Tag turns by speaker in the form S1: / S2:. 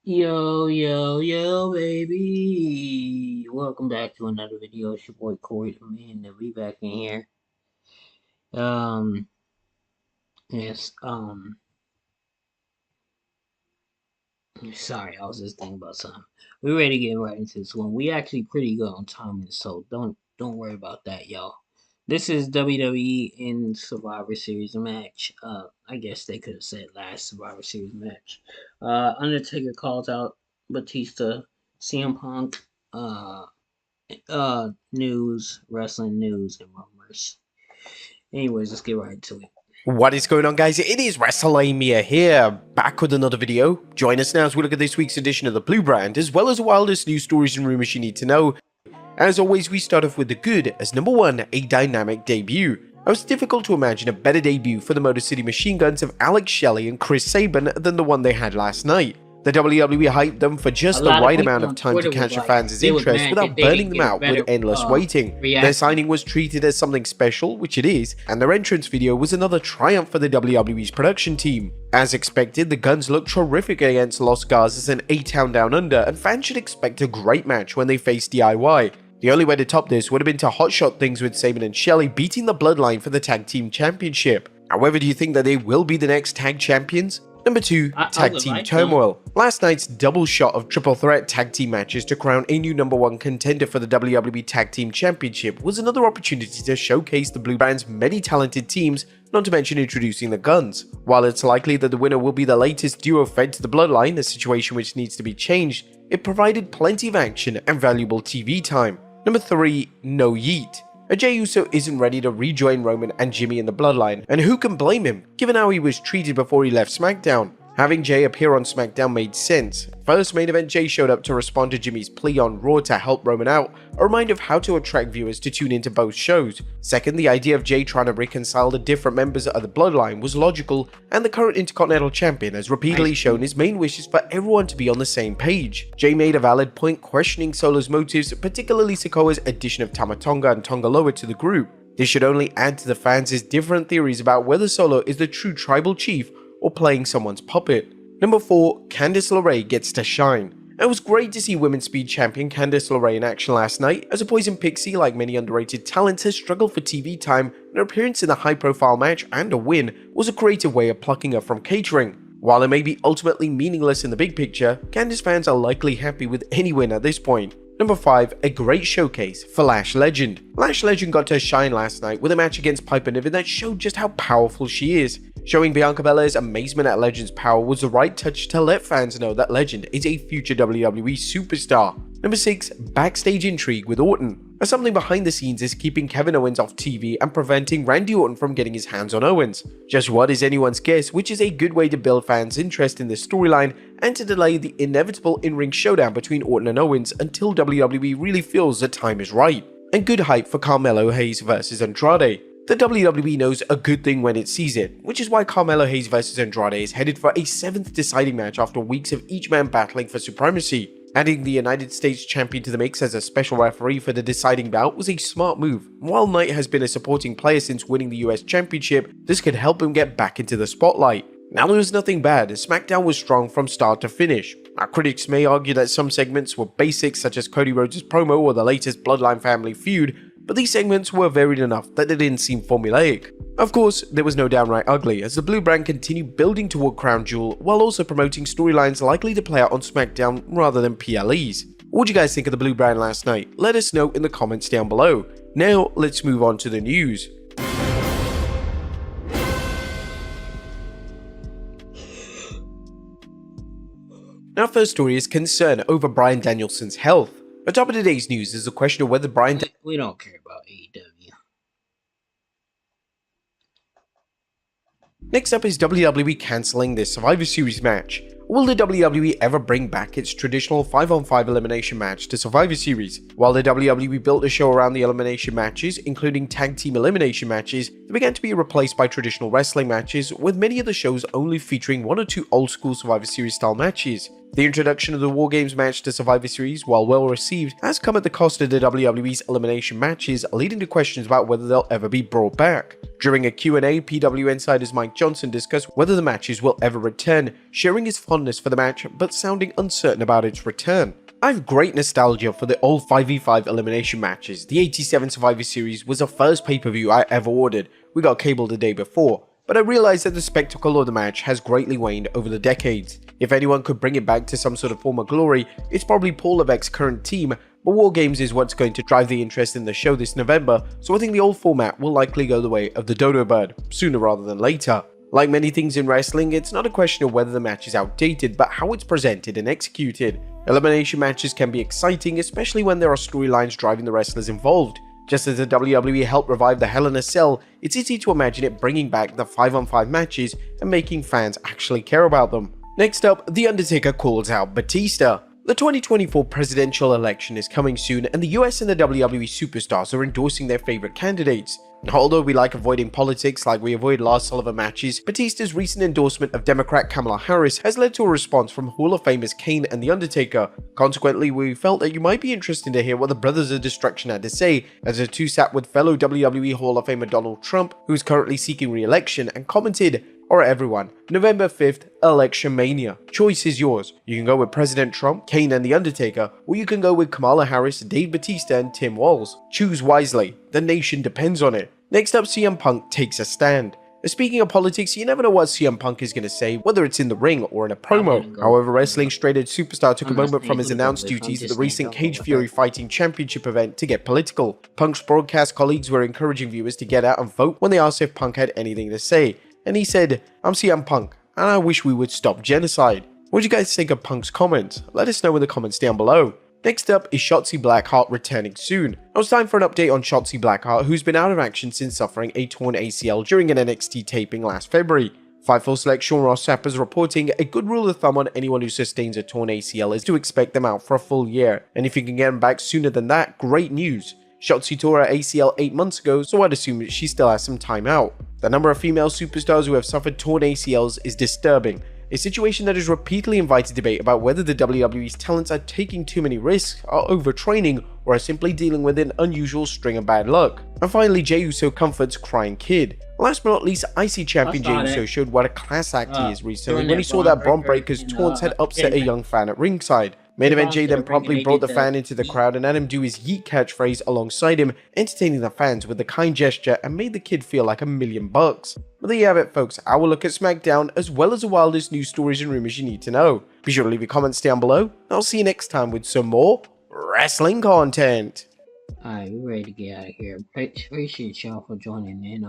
S1: Yo, yo, yo, baby. Welcome back to another video. It's your boy Coreythemaan, and we back in here. Um, yes, sorry, I was just thinking about something. We're ready to get right into this one. We actually pretty good on timing, so don't worry about that, y'all. This is WWE in Survivor Series match. I guess they could have said last Survivor Series match. Undertaker calls out Batista, CM Punk, news, wrestling news, and rumors. Anyways, let's get right into it.
S2: What is going on, guys? It is WrestleMania here, back with another video. Join us now as we look at this week's edition of the Blue Brand, as well as the wildest news stories and rumors you need to know. As always, we start off with the good, as number one, a dynamic debut. It was difficult to imagine a better debut for the Motor City Machine Guns of Alex Shelley and Chris Sabin than the one they had last night. The WWE hyped them for just the right amount of time to catch the fans' interest without burning them out with endless waiting. Their signing was treated as something special, which it is, and their entrance video was another triumph for the WWE's production team. As expected, the Guns looked terrific against Los Garzas and A-Town Down Under, and fans should expect a great match when they face DIY. The only way to top this would have been to hotshot things with Sabin and Shelley beating the Bloodline for the Tag Team Championship. However, do you think that they will be the next tag champions? Number 2, Tag Team Turmoil. Last night's double shot of triple threat tag team matches to crown a new number 1 contender for the WWE Tag Team Championship was another opportunity to showcase the Blue Brand's many talented teams, not to mention introducing the Guns. While it's likely that the winner will be the latest duo fed to the Bloodline, a situation which needs to be changed, it provided plenty of action and valuable TV time. Number 3, No Yeet. Jey Uso isn't ready to rejoin Roman and Jimmy in the Bloodline, and who can blame him, given how he was treated before he left SmackDown. Having Jey appear on SmackDown made sense. First main event, Jey showed up to respond to Jimmy's plea on Raw to help Roman out, a reminder of how to attract viewers to tune into both shows. Second, the idea of Jey trying to reconcile the different members of the Bloodline was logical, and the current Intercontinental Champion has repeatedly shown his main wish is for everyone to be on the same page. Jey made a valid point questioning Solo's motives, particularly Sikoa's addition of Tama Tonga and Tonga Loa to the group. This should only add to the fans' different theories about whether Solo is the true tribal chief or playing someone's puppet. Number 4, Candice LeRae gets to shine. It was great to see Women's Speed Champion Candice LeRae in action last night, as a Poison Pixie, like many underrated talents, has struggled for TV time, and her appearance in a high-profile match and a win was a creative way of plucking her from catering. While it may be ultimately meaningless in the big picture, Candice fans are likely happy with any win at this point. Number 5, a great showcase for Lash Legend. Lash Legend got to shine last night with a match against Piper Niven that showed just how powerful she is. Showing Bianca Belair's amazement at Legend's power was the right touch to let fans know that Legend is a future WWE superstar. Number 6, backstage intrigue with Orton. As something behind the scenes is keeping Kevin Owens off TV and preventing Randy Orton from getting his hands on Owens. Just what is anyone's guess, which is a good way to build fans' interest in this storyline and to delay the inevitable in-ring showdown between Orton and Owens until WWE really feels the time is right. And good hype for Carmelo Hayes versus Andrade. The WWE knows a good thing when it sees it, which is why Carmelo Hayes vs Andrade is headed for a 7th deciding match after weeks of each man battling for supremacy. Adding the United States champion to the mix as a special referee for the deciding bout was a smart move. While Knight has been a supporting player since winning the US Championship, this could help him get back into the spotlight. Now there was nothing bad, as SmackDown was strong from start to finish. Our critics may argue that some segments were basic, such as Cody Rhodes' promo or the latest Bloodline family feud, but these segments were varied enough that they didn't seem formulaic. Of course, there was no downright ugly, as the Blue Brand continued building toward Crown Jewel while also promoting storylines likely to play out on SmackDown rather than PLEs. What did you guys think of the Blue Brand last night? Let us know in the comments down below. Now, let's move on to the news. Our first story is concern over Bryan Danielson's health. Atop of today's news is the question of whether Bryan
S1: We don't care about AEW.
S2: Next up is WWE cancelling this Survivor Series match. Will the WWE ever bring back its traditional 5-on-5 elimination match to Survivor Series? While the WWE built a show around the elimination matches, including tag team elimination matches, they began to be replaced by traditional wrestling matches, with many of the shows only featuring 1 or 2 old school Survivor Series style matches. The introduction of the War Games match to Survivor Series, while well received, has come at the cost of the WWE's elimination matches, leading to questions about whether they'll ever be brought back. During a Q&A, PW Insider's Mike Johnson discussed whether the matches will ever return, sharing his fondness for the match but sounding uncertain about its return. I have great nostalgia for the old 5v5 elimination matches. The 87 Survivor Series was the first pay-per-view I ever ordered. We got cable the day before, but I realized that the spectacle of the match has greatly waned over the decades. If anyone could bring it back to some sort of form of glory, it's probably Paul Levesque's current team, but War Games is what's going to drive the interest in the show this November, so I think the old format will likely go the way of the Dodo Bird, sooner rather than later. Like many things in wrestling, it's not a question of whether the match is outdated, but how it's presented and executed. Elimination matches can be exciting, especially when there are storylines driving the wrestlers involved. Just as the WWE helped revive the Hell in a Cell, it's easy to imagine it bringing back the 5-on-5 matches and making fans actually care about them. Next up, The Undertaker calls out Batista. The 2024 presidential election is coming soon, and the US and the WWE superstars are endorsing their favorite candidates. Although we like avoiding politics like we avoid Lars Sullivan matches, Batista's recent endorsement of Democrat Kamala Harris has led to a response from Hall of Famers Kane and The Undertaker. Consequently, we felt that you might be interested to hear what the Brothers of Destruction had to say, as the two sat with fellow WWE Hall of Famer Donald Trump, who is currently seeking re-election, and commented, "Alright everyone, November 5th, Election Mania. Choice is yours. You can go with President Trump, Kane and The Undertaker, or you can go with Kamala Harris, Dave Batista and Tim Walz. Choose wisely. The nation depends on it." Next up, CM Punk takes a stand. Speaking of politics, you never know what CM Punk is going to say, whether it's in the ring or in a promo. However, Wrestling Straight Edge superstar took a moment from his announced duties at the recent Cage Fury Fighting Championship event to get political. Punk's broadcast colleagues were encouraging viewers to get out and vote when they asked if Punk had anything to say. And he said, "I'm CM Punk, and I wish we would stop genocide." What do you guys think of Punk's comments? Let us know in the comments down below. Next up is Shotzi Blackheart returning soon. Now it's time for an update on Shotzi Blackheart, who's been out of action since suffering a torn ACL during an NXT taping last February. Fightful Select Sean Ross Sapp is reporting a good rule of thumb on anyone who sustains a torn ACL is to expect them out for a full year, and if you can get them back sooner than that, great news. Shotzi tore her ACL 8 months ago, so I'd assume she still has some time out. The number of female superstars who have suffered torn ACLs is disturbing, a situation that has repeatedly invited debate about whether the WWE's talents are taking too many risks, are overtraining, or are simply dealing with an unusual string of bad luck. And finally, Jey Uso comforts crying kid. Last but not least, IC champion Jey Uso showed what a class act he is recently when he saw that Bron Breakker's taunts had upset a young fan at ringside. Main Event Jey then promptly brought the fan into the crowd and had him do his yeet catchphrase alongside him, entertaining the fans with the kind gesture and made the kid feel like $1,000,000. But there you have it folks, our look at SmackDown as well as the wildest news stories and rumors you need to know. Be sure to leave your comments down below, and I'll see you next time with some more wrestling content.
S1: Alright, we're ready to get out of here. Appreciate y'all for joining in.